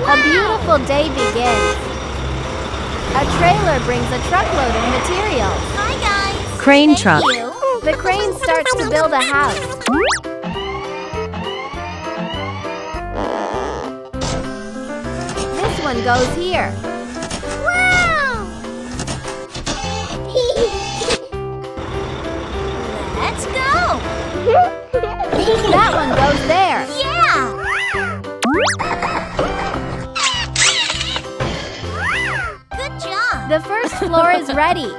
A beautiful day begins. A trailer brings a truckload of materials. Hi, guys. Crane truck. Thank you. The crane starts to build a house. This one goes here. Wow! Let's go. That one goes there. Yeah. Good job. The first floor is ready.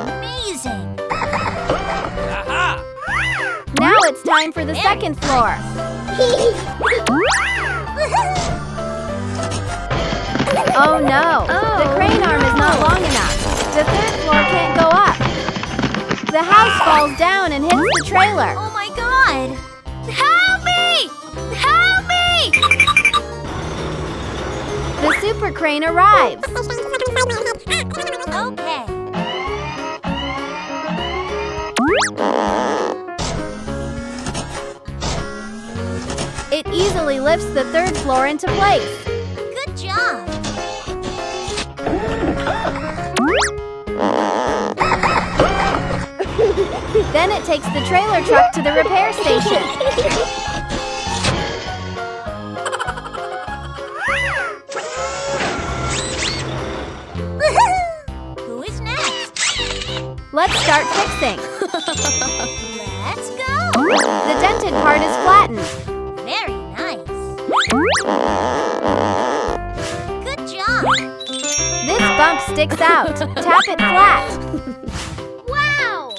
Amazing. Now it's time for the second floor. Oh no! The crane arm is not long enough. The third floor can't go up. The house falls down and hits the trailer. Oh my God. Help me! Help me! The super crane arrives. Okay. It easily lifts the third floor into place. Good job. Then it takes the trailer truck to the repair station. Who is next? Let's start fixing. Let's go. The dented part is flattened. Very nice. Good job. This bump sticks out. Tap it flat. Wow.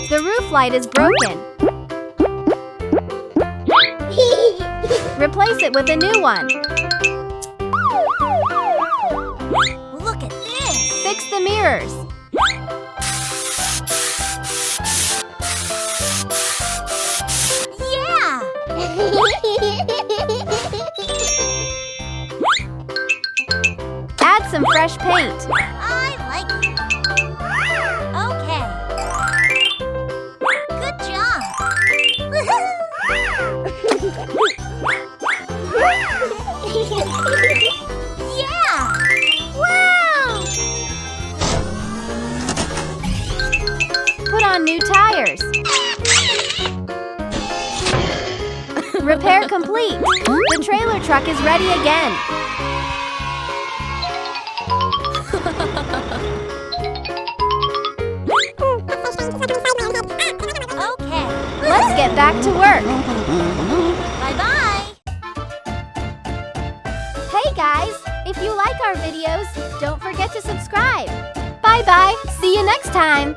The roof light is broken. Replace it with a new one. Look at this. Fix the mirrors. Yeah. Add some fresh paint. I like it. Okay. Good job. Yeah. Wow. Put on new tires. Repair complete. The trailer truck is ready again. Okay. Let's get back to work. Bye-bye. Hey guys, if you like our videos, don't forget to subscribe. Bye-bye. See you next time.